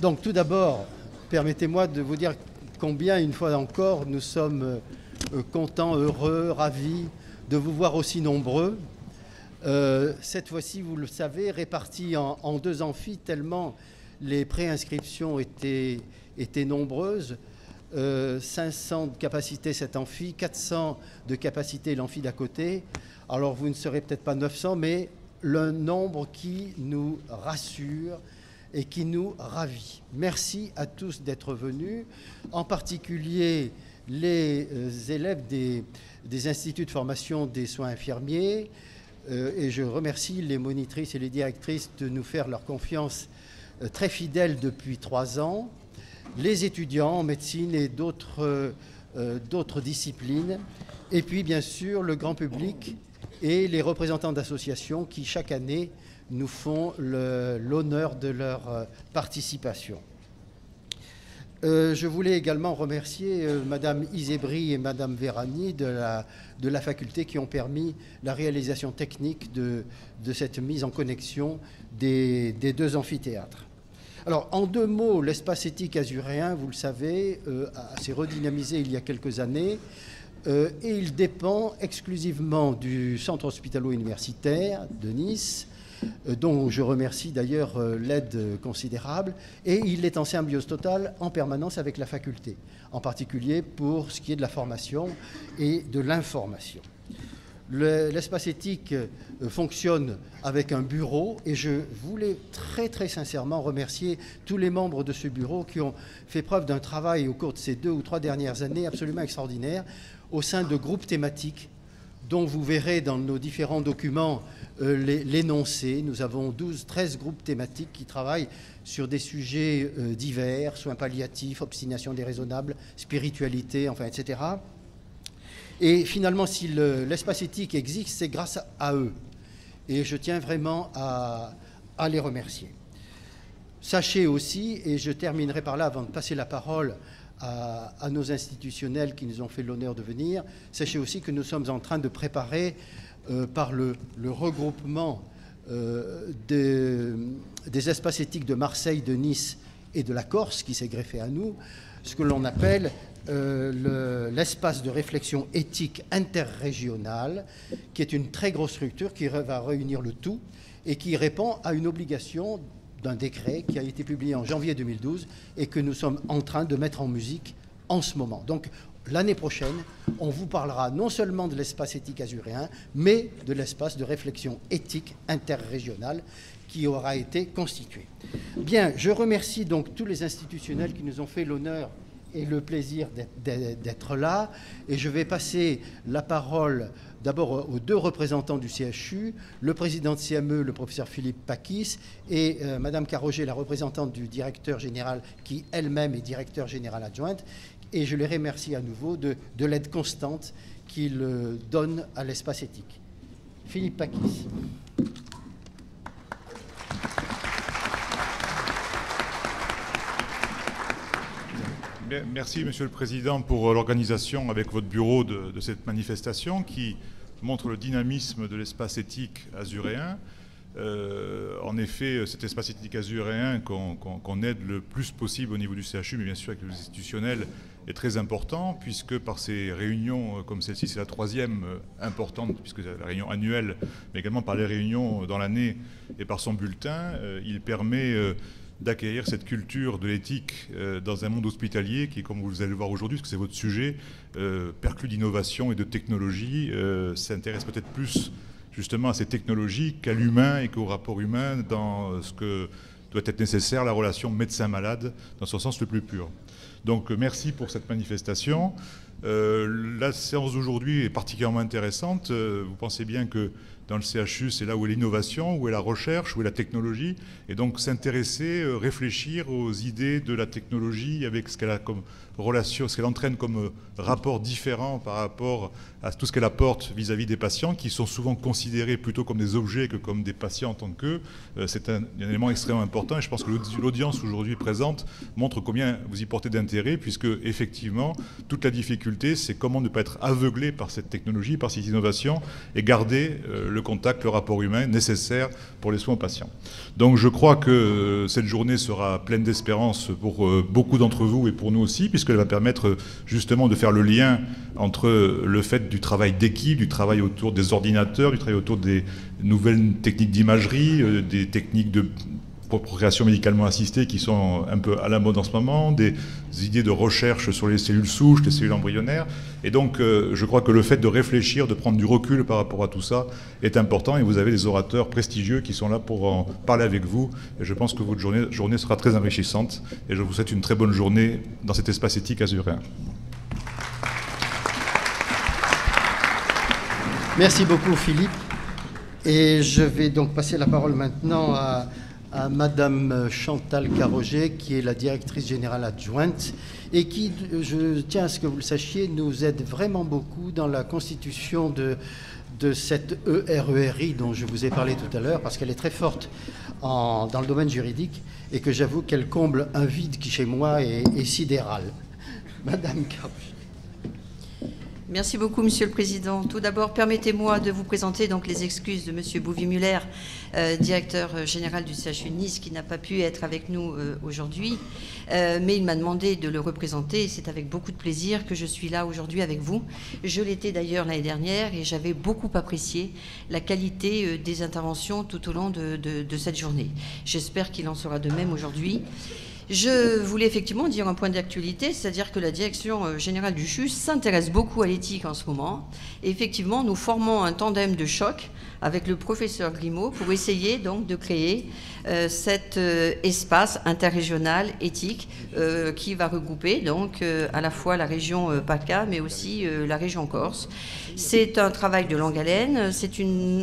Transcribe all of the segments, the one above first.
Donc tout d'abord, permettez-moi de vous dire combien, une fois encore, nous sommes contents, heureux, ravis de vous voir aussi nombreux. Cette fois-ci, vous le savez, répartis en deux amphis, tellement les préinscriptions étaient nombreuses. 500 de capacité cet amphi, 400 de capacité l'amphi d'à côté. Alors vous ne serez peut-être pas 900, mais le nombre qui nous rassure et qui nous ravit. Merci à tous d'être venus, en particulier les élèves des instituts de formation des soins infirmiers, et je remercie les monitrices et les directrices de nous faire leur confiance très fidèle depuis 3 ans, les étudiants en médecine et d'autres disciplines, et puis bien sûr le grand public et les représentants d'associations qui chaque année nous font l'honneur de leur participation. Je voulais également remercier Madame Isébry et Madame Vérani de la faculté qui ont permis la réalisation technique de cette mise en connexion des deux amphithéâtres. Alors, en 2 mots, l'espace éthique azuréen, vous le savez, s'est redynamisé il y a quelques années et il dépend exclusivement du centre hospitalo-universitaire de Nice, dont je remercie d'ailleurs l'aide considérable, et il est en symbiose totale en permanence avec la faculté, en particulier pour ce qui est de la formation et de l'information. L'espace éthique fonctionne avec un bureau et je voulais très très sincèrement remercier tous les membres de ce bureau qui ont fait preuve d'un travail au cours de ces 2 ou 3 dernières années absolument extraordinaire au sein de groupes thématiques dont vous verrez dans nos différents documents l'énoncé. Nous avons 12-13 groupes thématiques qui travaillent sur des sujets divers, soins palliatifs, obstination déraisonnable, spiritualité, enfin, etc. Et finalement, si l'espace éthique existe, c'est grâce à eux. Et je tiens vraiment à les remercier. Sachez aussi, et je terminerai par là avant de passer la parole à nos institutionnels qui nous ont fait l'honneur de venir, sachez aussi que nous sommes en train de préparer par le regroupement des espaces éthiques de Marseille, de Nice et de la Corse, qui s'est greffé à nous, ce que l'on appelle l'espace de réflexion éthique interrégionale, qui est une très grosse structure qui va réunir le tout et qui répond à une obligation d'un décret qui a été publié en janvier 2012 et que nous sommes en train de mettre en musique en ce moment. Donc l'année prochaine, on vous parlera non seulement de l'espace éthique azuréen, mais de l'espace de réflexion éthique interrégionale qui aura été constitué. Bien, je remercie donc tous les institutionnels qui nous ont fait l'honneur et le plaisir d'être là. Et je vais passer la parole d'abord aux 2 représentants du CHU, le président de CME, le professeur Philippe Pakis, et Madame Carroger, la représentante du directeur général, qui elle-même est directeur général adjointe. Et je les remercie à nouveau de l'aide constante qu'ils donnent à l'espace éthique. Philippe Pakis. Merci, Monsieur le Président, pour l'organisation avec votre bureau de cette manifestation qui montre le dynamisme de l'espace éthique azuréen. En effet, cet espace éthique azuréen qu'on aide le plus possible au niveau du CHU, mais bien sûr avec les institutionnels, est très important, puisque par ces réunions comme celle-ci, c'est la 3e importante, puisque c'est la réunion annuelle, mais également par les réunions dans l'année et par son bulletin, il permet d'acquérir cette culture de l'éthique dans un monde hospitalier qui, comme vous allez le voir aujourd'hui, parce que c'est votre sujet, perclus d'innovation et de technologie, s'intéresse peut-être plus justement à ces technologies qu'à l'humain et qu'au rapport humain dans ce que doit être nécessaire, la relation médecin-malade dans son sens le plus pur. Donc merci pour cette manifestation. La séance d'aujourd'hui est particulièrement intéressante. Vous pensez bien que dans le CHU, c'est là où est l'innovation, où est la recherche, où est la technologie. Et donc s'intéresser, réfléchir aux idées de la technologie avec ce qu'elle a comme relation, ce qu'elle entraîne comme rapport différent par rapport à tout ce qu'elle apporte vis-à-vis des patients, qui sont souvent considérés plutôt comme des objets que comme des patients en tant qu'eux. C'est un élément extrêmement important et je pense que l'audience aujourd'hui présente montre combien vous y portez d'intérêt, puisque effectivement, toute la difficulté, c'est comment ne pas être aveuglé par cette technologie, par cette innovation, et garder le le contact, le rapport humain nécessaire pour les soins aux patients. Donc je crois que cette journée sera pleine d'espérance pour beaucoup d'entre vous et pour nous aussi, puisqu'elle va permettre justement de faire le lien entre le fait du travail d'équipe, du travail autour des ordinateurs, du travail autour des nouvelles techniques d'imagerie, des techniques de procréation médicalement assistée qui sont un peu à la mode en ce moment, des idées de recherche sur les cellules souches, les cellules embryonnaires. Et donc, je crois que le fait de réfléchir, de prendre du recul par rapport à tout ça est important. Et vous avez des orateurs prestigieux qui sont là pour en parler avec vous. Et je pense que votre journée sera très enrichissante. Et je vous souhaite une très bonne journée dans cet espace éthique azuréen. Merci beaucoup, Philippe. Et je vais donc passer la parole maintenant à Madame Chantal Carroger, qui est la directrice générale adjointe et qui, je tiens à ce que vous le sachiez, nous aide vraiment beaucoup dans la constitution de cette ERERI dont je vous ai parlé tout à l'heure, parce qu'elle est très forte dans le domaine juridique et que j'avoue qu'elle comble un vide qui, chez moi, est sidéral. Madame Carroger. Merci beaucoup, Monsieur le Président. Tout d'abord, permettez-moi de vous présenter donc les excuses de Monsieur Bouvier-Muller, directeur général du CHU Nice, qui n'a pas pu être avec nous aujourd'hui, mais il m'a demandé de le représenter et c'est avec beaucoup de plaisir que je suis là aujourd'hui avec vous. Je l'étais d'ailleurs l'année dernière et j'avais beaucoup apprécié la qualité des interventions tout au long de cette journée. J'espère qu'il en sera de même aujourd'hui. Je voulais effectivement dire un point d'actualité, c'est-à-dire que la direction générale du CHU s'intéresse beaucoup à l'éthique en ce moment. Et effectivement, nous formons un tandem de choc avec le professeur Grimaud pour essayer donc de créer cet espace interrégional éthique qui va regrouper donc à la fois la région PACA mais aussi la région Corse. C'est un travail de longue haleine.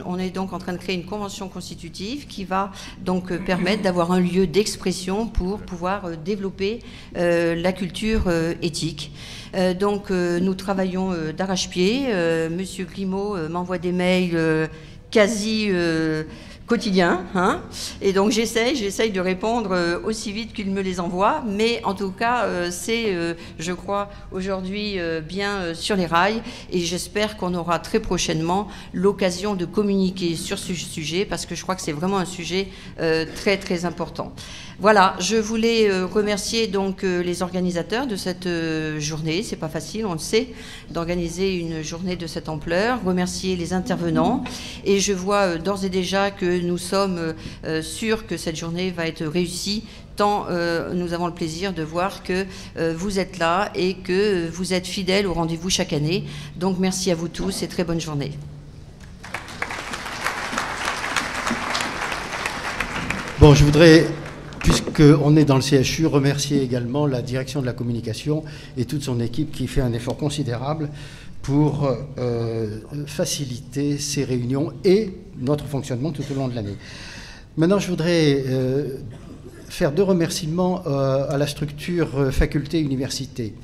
On est donc en train de créer une convention constitutive qui va donc permettre d'avoir un lieu d'expression pour pouvoir développer la culture éthique. Donc nous travaillons d'arrache-pied. Monsieur Grimaud m'envoie des mails quasi quotidien, hein, et donc j'essaye de répondre aussi vite qu'il me les envoie, mais en tout cas c'est, je crois, aujourd'hui bien sur les rails, et j'espère qu'on aura très prochainement l'occasion de communiquer sur ce sujet, parce que je crois que c'est vraiment un sujet très très important. Voilà, je voulais remercier donc les organisateurs de cette journée. C'est pas facile, on le sait, d'organiser une journée de cette ampleur. Remercier les intervenants. Et je vois d'ores et déjà que nous sommes sûrs que cette journée va être réussie, tant nous avons le plaisir de voir que vous êtes là et que vous êtes fidèles au rendez-vous chaque année. Donc merci à vous tous et très bonne journée. Bon, je voudrais, puisqu'on est dans le CHU, remercier également la direction de la communication et toute son équipe qui fait un effort considérable pour faciliter ces réunions et notre fonctionnement tout au long de l'année. Maintenant, je voudrais faire deux remerciements à la structure faculté-université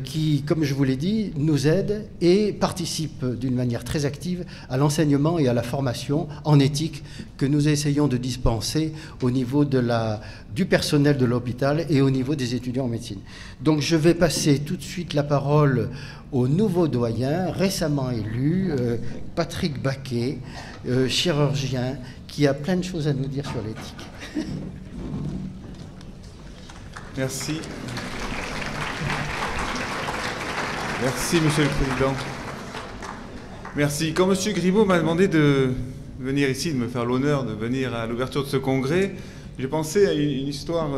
qui, comme je vous l'ai dit, nous aide et participe d'une manière très active à l'enseignement et à la formation en éthique que nous essayons de dispenser au niveau du personnel de l'hôpital et au niveau des étudiants en médecine. Donc je vais passer tout de suite la parole au nouveau doyen récemment élu, Patrick Baquet, chirurgien, qui a plein de choses à nous dire sur l'éthique. Merci. Merci, Monsieur le Président. Merci. Quand Monsieur Grimaud m'a demandé de venir ici, de me faire l'honneur de venir à l'ouverture de ce congrès, j'ai pensé à une histoire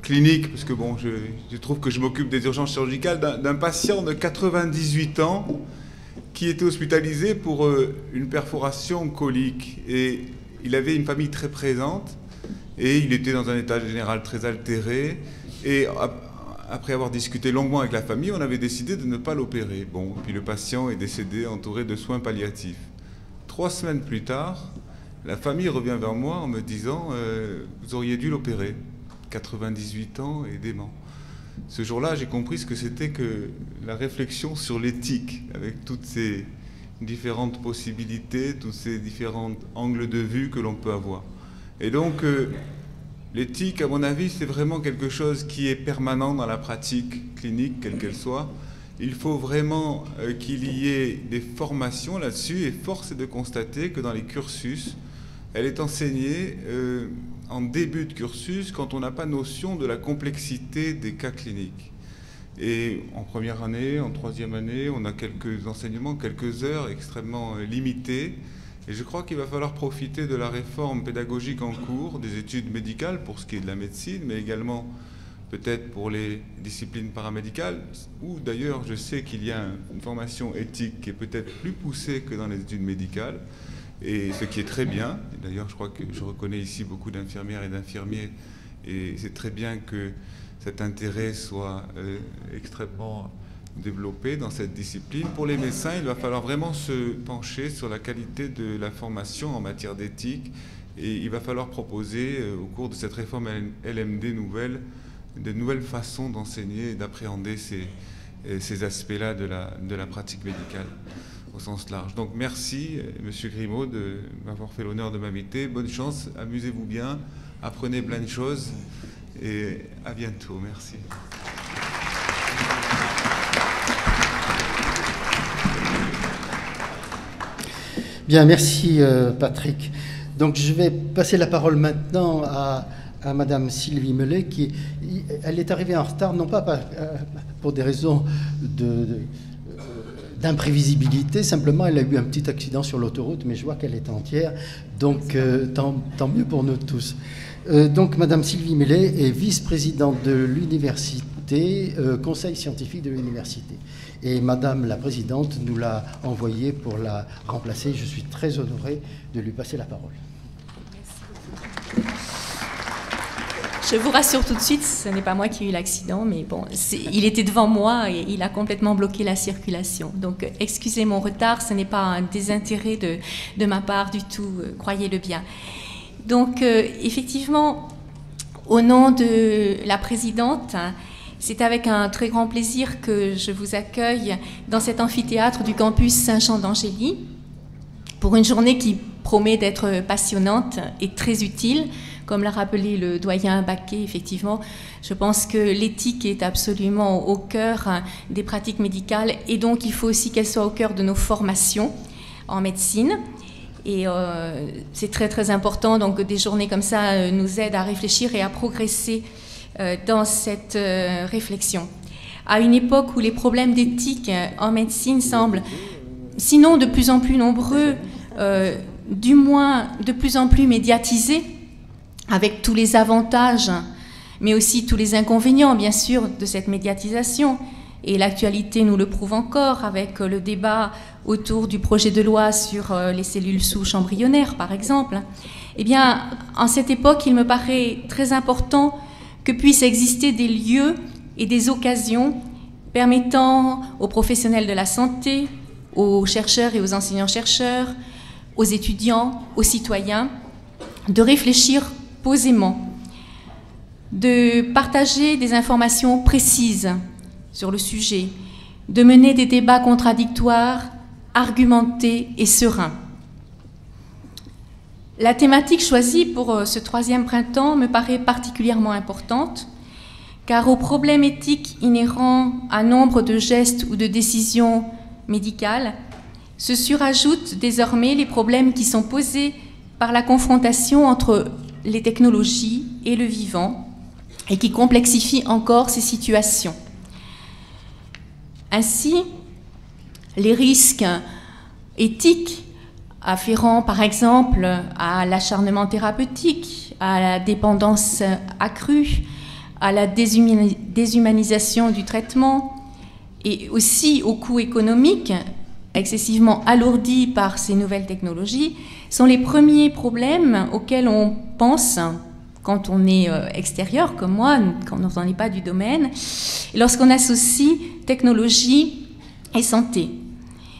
clinique, parce que bon, je trouve que je m'occupe des urgences chirurgicales, d'un patient de 98 ans qui était hospitalisé pour une perforation colique. Et il avait une famille très présente et il était dans un état général très altéré. Et après avoir discuté longuement avec la famille, on avait décidé de ne pas l'opérer. Bon, puis le patient est décédé entouré de soins palliatifs. 3 semaines plus tard, la famille revient vers moi en me disant vous auriez dû l'opérer. 98 ans et dément. Ce jour-là, j'ai compris ce que c'était que la réflexion sur l'éthique, avec toutes ces différentes possibilités, tous ces différents angles de vue que l'on peut avoir. Et donc, l'éthique, à mon avis, c'est vraiment quelque chose qui est permanent dans la pratique clinique, quelle qu'elle soit, il faut vraiment qu'il y ait des formations là-dessus, et force est de constater que dans les cursus, elle est enseignée en début de cursus quand on n'a pas notion de la complexité des cas cliniques. Et en première année, en troisième année, on a quelques enseignements, quelques heures extrêmement limitées. Et je crois qu'il va falloir profiter de la réforme pédagogique en cours, des études médicales pour ce qui est de la médecine, mais également peut-être pour les disciplines paramédicales, où d'ailleurs je sais qu'il y a une formation éthique qui est peut-être plus poussée que dans les études médicales, et ce qui est très bien. D'ailleurs je crois que je reconnais ici beaucoup d'infirmières et d'infirmiers, et c'est très bien que cet intérêt soit extrêmement développé dans cette discipline. Pour les médecins, il va falloir vraiment se pencher sur la qualité de la formation en matière d'éthique, et il va falloir proposer au cours de cette réforme LMD nouvelle de nouvelles façons d'enseigner et d'appréhender ces aspects-là de la pratique médicale au sens large. Donc merci Monsieur Grimaud de m'avoir fait l'honneur de m'inviter. Bonne chance, amusez-vous bien, apprenez plein de choses et à bientôt. Merci. Bien, merci Patrick. Donc je vais passer la parole maintenant à Madame Sylvie Mellet, elle est arrivée en retard, non pas pour des raisons d'imprévisibilité, simplement elle a eu un petit accident sur l'autoroute, mais je vois qu'elle est entière, donc tant mieux pour nous tous. Donc Madame Sylvie Mellet est vice-présidente de l'université, conseil scientifique de l'université. Et Madame la Présidente nous l'a envoyée pour la remplacer. Je suis très honoré de lui passer la parole. Je vous rassure tout de suite, ce n'est pas moi qui ai eu l'accident, mais bon, il était devant moi et il a complètement bloqué la circulation. Donc, excusez mon retard, ce n'est pas un désintérêt de ma part du tout, croyez-le bien. Donc, effectivement, au nom de la présidente, c'est avec un très grand plaisir que je vous accueille dans cet amphithéâtre du campus Saint-Jean d'Angély pour une journée qui promet d'être passionnante et très utile. Comme l'a rappelé le doyen Baquet, effectivement, je pense que l'éthique est absolument au cœur des pratiques médicales et donc il faut aussi qu'elle soit au cœur de nos formations en médecine. Et c'est très très important, donc des journées comme ça nous aident à réfléchir et à progresser dans cette réflexion. À une époque où les problèmes d'éthique en médecine semblent, sinon de plus en plus nombreux, du moins de plus en plus médiatisés, avec tous les avantages, mais aussi tous les inconvénients, bien sûr, de cette médiatisation. Et l'actualité nous le prouve encore, avec le débat autour du projet de loi sur les cellules souches embryonnaires, par exemple. Eh bien, en cette époque, il me paraît très important que puissent exister des lieux et des occasions permettant aux professionnels de la santé, aux chercheurs et aux enseignants-chercheurs, aux étudiants, aux citoyens, de réfléchir posément, de partager des informations précises sur le sujet, de mener des débats contradictoires, argumentés et sereins. La thématique choisie pour ce 3e printemps me paraît particulièrement importante, car aux problèmes éthiques inhérents à nombre de gestes ou de décisions médicales se surajoutent désormais les problèmes qui sont posés par la confrontation entre les technologies et le vivant, et qui complexifient encore ces situations. Ainsi, les risques éthiques afférents, par exemple, à l'acharnement thérapeutique, à la dépendance accrue, à la déshumanisation du traitement, et aussi aux coûts économiques excessivement alourdis par ces nouvelles technologies, sont les premiers problèmes auxquels on pense quand on est extérieur, comme moi, quand on n'est pas du domaine, lorsqu'on associe technologie et santé.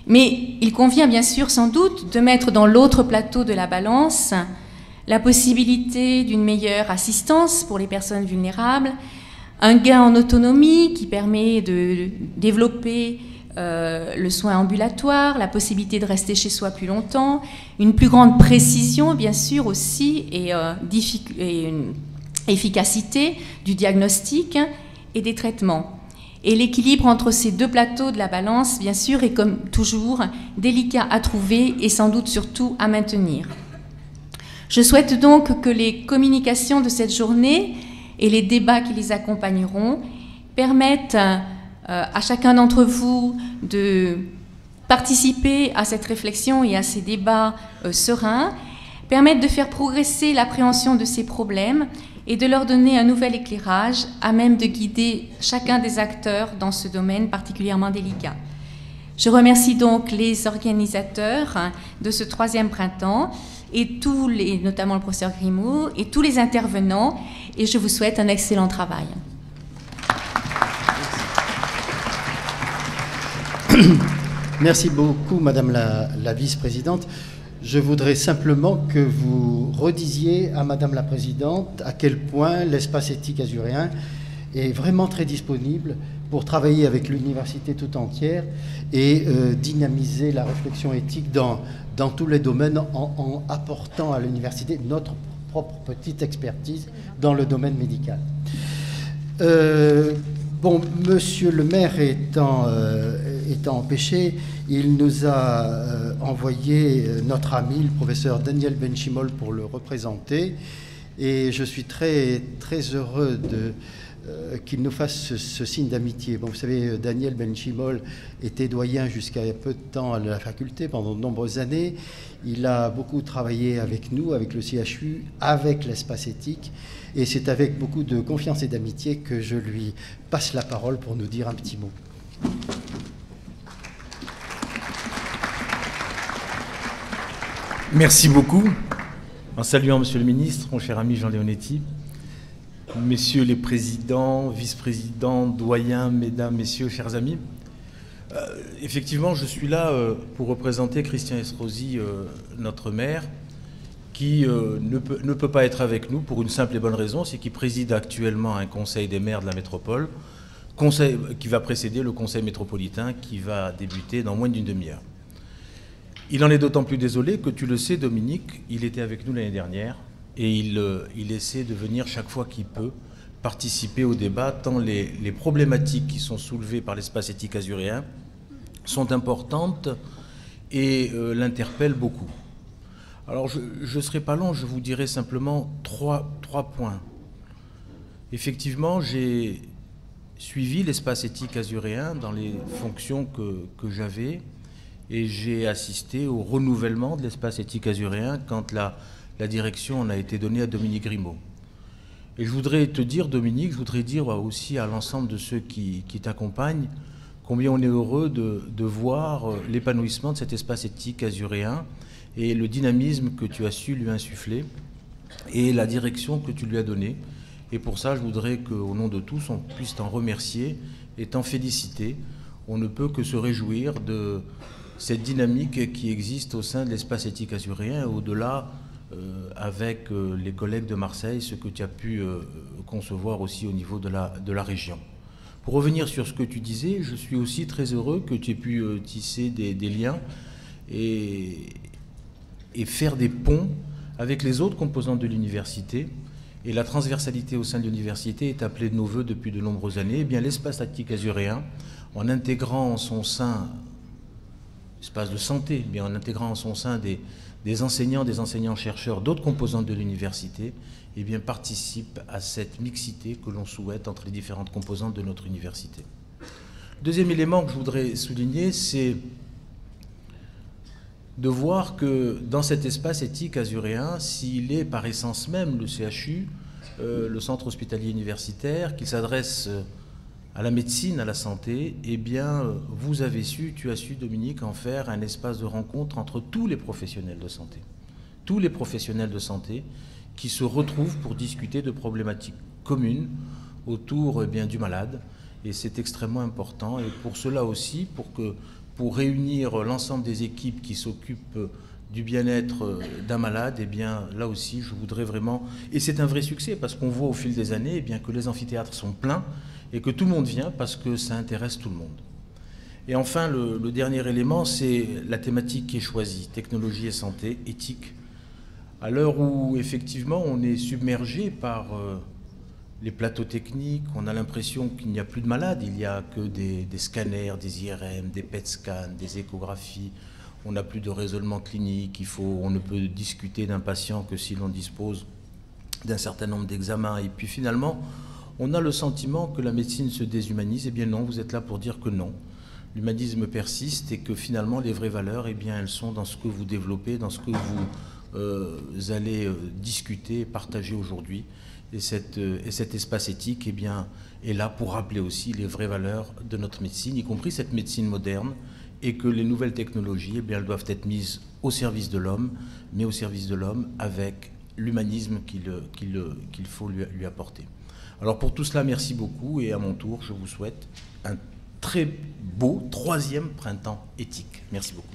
Mais il convient bien sûr, sans doute, de mettre dans l'autre plateau de la balance la possibilité d'une meilleure assistance pour les personnes vulnérables, un gain en autonomie qui permet de développer le soin ambulatoire, la possibilité de rester chez soi plus longtemps, une plus grande précision, bien sûr, aussi, et une efficacité du diagnostic et des traitements. Et l'équilibre entre ces deux plateaux de la balance, bien sûr, est comme toujours délicat à trouver et sans doute surtout à maintenir. Je souhaite donc que les communications de cette journée et les débats qui les accompagneront permettent à chacun d'entre vous de participer à cette réflexion et à ces débats sereins, permettent de faire progresser l'appréhension de ces problèmes et de leur donner un nouvel éclairage à même de guider chacun des acteurs dans ce domaine particulièrement délicat. Je remercie donc les organisateurs de ce 3e printemps et notamment le professeur Grimaud et tous les intervenants, et je vous souhaite un excellent travail. Merci beaucoup, Madame la vice-présidente. Je voudrais simplement que vous redisiez à Madame la Présidente à quel point l'espace éthique azuréen est vraiment très disponible pour travailler avec l'université tout entière et dynamiser la réflexion éthique dans tous les domaines en apportant à l'université notre propre petite expertise dans le domaine médical. Bon, Monsieur le maire étant empêché, il nous a envoyé notre ami, le professeur Daniel Benchimol, pour le représenter. Et je suis très, très heureux qu'il nous fasse ce signe d'amitié. Bon, vous savez, Daniel Benchimol était doyen jusqu'à peu de temps à la faculté, pendant de nombreuses années. Il a beaucoup travaillé avec nous, avec le CHU, avec l'espace éthique. Et c'est avec beaucoup de confiance et d'amitié que je lui passe la parole pour nous dire un petit mot. Merci beaucoup. En saluant Monsieur le ministre, mon cher ami Jean Leonetti, Messieurs les présidents, vice-présidents, doyens, mesdames, messieurs, chers amis. Effectivement, je suis là pour représenter Christian Estrosi, notre maire, qui ne peut pas être avec nous pour une simple et bonne raison, c'est qu'il préside actuellement un conseil des maires de la métropole, conseil qui va précéder le conseil métropolitain qui va débuter dans moins d'une demi-heure. Il en est d'autant plus désolé que, tu le sais, Dominique, il était avec nous l'année dernière et il essaie de venir chaque fois qu'il peut participer au débat, tant les problématiques qui sont soulevées par l'espace éthique azuréen sont importantes et l'interpellent beaucoup. Alors, je ne serai pas long, je vous dirai simplement trois points. Effectivement, j'ai suivi l'espace éthique azuréen dans les fonctions que j'avais et j'ai assisté au renouvellement de l'espace éthique azuréen quand la direction en a été donnée à Dominique Grimaud. Et je voudrais te dire, Dominique, je voudrais dire aussi à l'ensemble de ceux qui t'accompagnent combien on est heureux de voir l'épanouissement de cet espace éthique azuréen et le dynamisme que tu as su lui insuffler et la direction que tu lui as donnée. Et pour ça, je voudrais qu'au nom de tous, on puisse t'en remercier et t'en féliciter. On ne peut que se réjouir de cette dynamique qui existe au sein de l'espace éthique azuréen et au-delà avec les collègues de Marseille, ce que tu as pu concevoir aussi au niveau de la région. Pour revenir sur ce que tu disais, je suis aussi très heureux que tu aies pu tisser des liens et faire des ponts avec les autres composantes de l'université. Et la transversalité au sein de l'université est appelée de nos voeux depuis de nombreuses années. Eh bien, l'espace éthique azuréen, en intégrant en son sein l'espace de santé, bien en intégrant en son sein des enseignants-chercheurs d'autres composantes de l'université, eh bien, participe à cette mixité que l'on souhaite entre les différentes composantes de notre université. Deuxième élément que je voudrais souligner, c'est de voir que dans cet espace éthique azuréen, s'il est par essence même le CHU, le centre hospitalier universitaire, qu'il s'adresse à la médecine, à la santé, eh bien, tu as su, Dominique, en faire un espace de rencontre entre tous les professionnels de santé. Tous les professionnels de santé qui se retrouvent pour discuter de problématiques communes autour du malade. Et c'est extrêmement important. Et pour cela aussi, pour réunir l'ensemble des équipes qui s'occupent du bien-être d'un malade, eh bien, là aussi, je voudrais vraiment... Et c'est un vrai succès, parce qu'on voit au fil des années eh bien, que les amphithéâtres sont pleins et que tout le monde vient parce que ça intéresse tout le monde. Et enfin, le dernier élément, c'est la thématique qui est choisie, technologie et santé, éthique. À l'heure où, effectivement, on est submergé par les plateaux techniques, on a l'impression qu'il n'y a plus de malades, il n'y a que des scanners, des IRM, des PET scans, des échographies, on n'a plus de raisonnement clinique, on ne peut discuter d'un patient que si l'on dispose d'un certain nombre d'examens. Et puis finalement, on a le sentiment que la médecine se déshumanise. Eh bien non, vous êtes là pour dire que non. L'humanisme persiste et que finalement les vraies valeurs, eh bien, elles sont dans ce que vous développez, dans ce que vous allez discuter et partager aujourd'hui. Et cet espace éthique, eh bien, est là pour rappeler aussi les vraies valeurs de notre médecine, y compris cette médecine moderne, et que les nouvelles technologies, eh bien, elles doivent être mises au service de l'homme, mais au service de l'homme avec l'humanisme qu'il faut lui apporter. Alors pour tout cela, merci beaucoup, et à mon tour, je vous souhaite un très beau 3e printemps éthique. Merci beaucoup.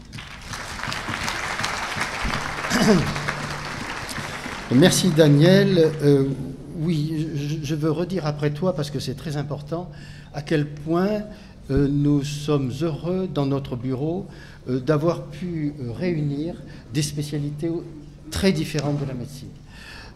Merci Daniel. Oui, je veux redire après toi, parce que c'est très important, à quel point nous sommes heureux dans notre bureau d'avoir pu réunir des spécialités très différentes de la médecine.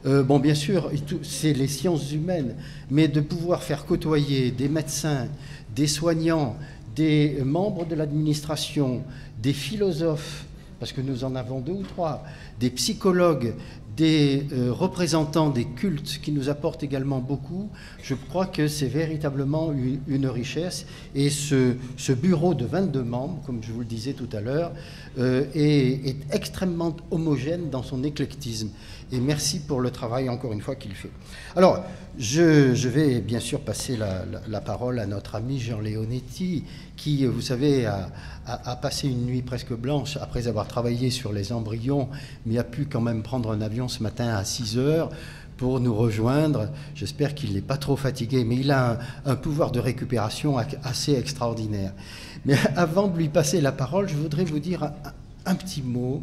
Bon, bien sûr, c'est les sciences humaines, mais de pouvoir faire côtoyer des médecins, des soignants, des membres de l'administration, des philosophes, parce que nous en avons 2 ou 3, des psychologues, des représentants des cultes qui nous apportent également beaucoup, je crois que c'est véritablement une richesse. Et ce bureau de 22 membres, comme je vous le disais tout à l'heure, est extrêmement homogène dans son éclectisme. Et merci pour le travail, encore une fois, qu'il fait. Alors, je vais bien sûr passer la parole à notre ami Jean Leonetti, qui, vous savez, a passé une nuit presque blanche après avoir travaillé sur les embryons, mais a pu quand même prendre un avion ce matin à 6 heures pour nous rejoindre. J'espère qu'il n'est pas trop fatigué, mais il a un pouvoir de récupération assez extraordinaire. Mais avant de lui passer la parole, je voudrais vous dire un petit mot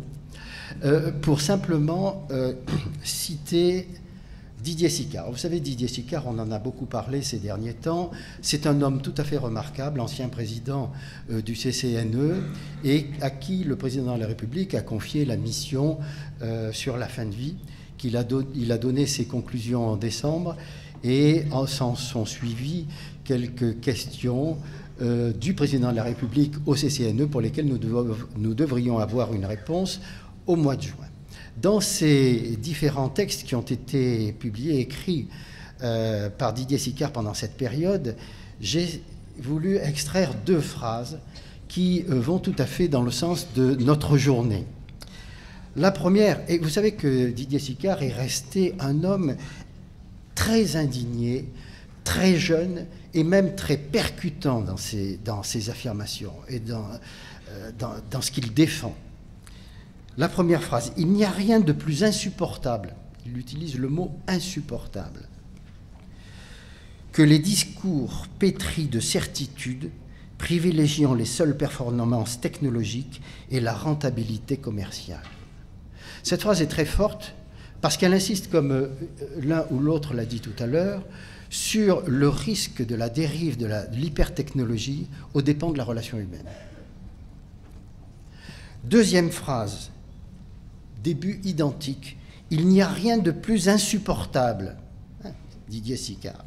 pour simplement citer Didier Sicard. Vous savez, Didier Sicard, on en a beaucoup parlé ces derniers temps. C'est un homme tout à fait remarquable, ancien président du CCNE, et à qui le président de la République a confié la mission sur la fin de vie. Il a donné ses conclusions en décembre, et s'en sont suivies quelques questions du président de la République au CCNE pour lesquelles nous devrions avoir une réponse au mois de juin. Dans ces différents textes qui ont été publiés, écrits par Didier Sicard pendant cette période, j'ai voulu extraire 2 phrases qui vont tout à fait dans le sens de notre journée. La première, et vous savez que Didier Sicard est resté un homme très indigné, très jeune et même très percutant dans ses affirmations et dans ce qu'il défend. La première phrase, il n'y a rien de plus insupportable, il utilise le mot insupportable, que les discours pétris de certitude, privilégiant les seules performances technologiques et la rentabilité commerciale. Cette phrase est très forte parce qu'elle insiste, comme l'un ou l'autre l'a dit tout à l'heure, sur le risque de la dérive de l'hypertechnologie aux dépens de la relation humaine. Deuxième phrase, début identique, il n'y a rien de plus insupportable, Didier Sicard,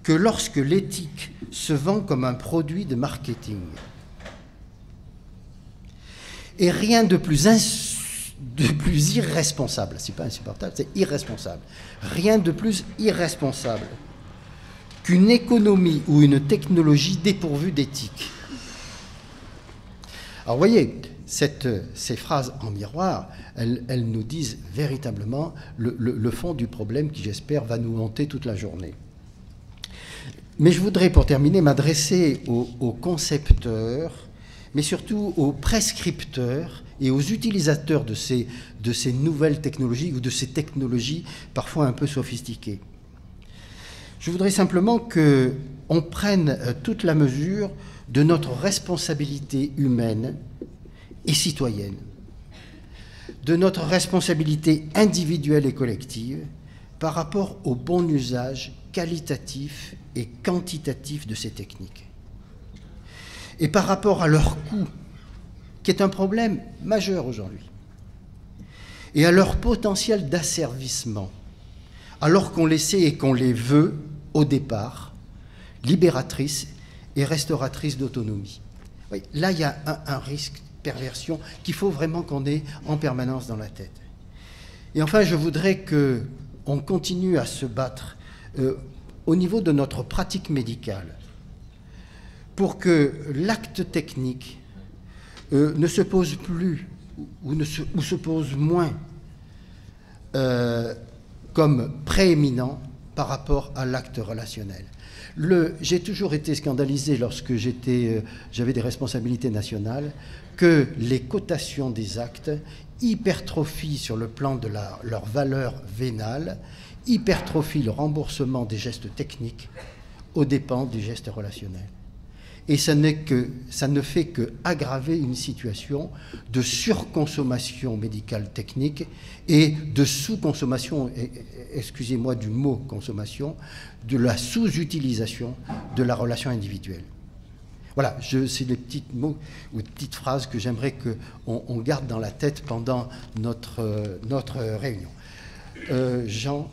que lorsque l'éthique se vend comme un produit de marketing. Et rien de plus irresponsable, c'est pas insupportable, c'est irresponsable. Rien de plus irresponsable qu'une économie ou une technologie dépourvue d'éthique. Alors, vous voyez, ces phrases en miroir, elles nous disent véritablement le fond du problème qui, j'espère, va nous hanter toute la journée. Mais je voudrais, pour terminer, m'adresser aux concepteurs, mais surtout aux prescripteurs et aux utilisateurs de ces nouvelles technologies ou de ces technologies parfois un peu sophistiquées. Je voudrais simplement qu'on prenne toute la mesure de notre responsabilité humaine et citoyenne, de notre responsabilité individuelle et collective par rapport au bon usage qualitatif et quantitatif de ces techniques. Et par rapport à leur coût, qui est un problème majeur aujourd'hui, et à leur potentiel d'asservissement. alors qu'on les sait et qu'on les veut, au départ, libératrices et restauratrices d'autonomie. Oui, là, il y a un risque de perversion qu'il faut vraiment qu'on ait en permanence dans la tête. Et enfin, je voudrais qu'on continue à se battre au niveau de notre pratique médicale pour que l'acte technique ne se pose plus ou se pose moins comme prééminent par rapport à l'acte relationnel. J'ai toujours été scandalisé lorsque j'avais des responsabilités nationales que les cotations des actes hypertrophient sur le plan de leur valeur vénale, hypertrophient le remboursement des gestes techniques aux dépens des gestes relationnels. Et ça ne fait que aggraver une situation de surconsommation médicale technique et de sous-consommation, excusez-moi du mot consommation, de la sous-utilisation de la relation individuelle. Voilà, c'est les petits mots ou petites phrases que j'aimerais qu'on garde dans la tête pendant notre réunion. Jean,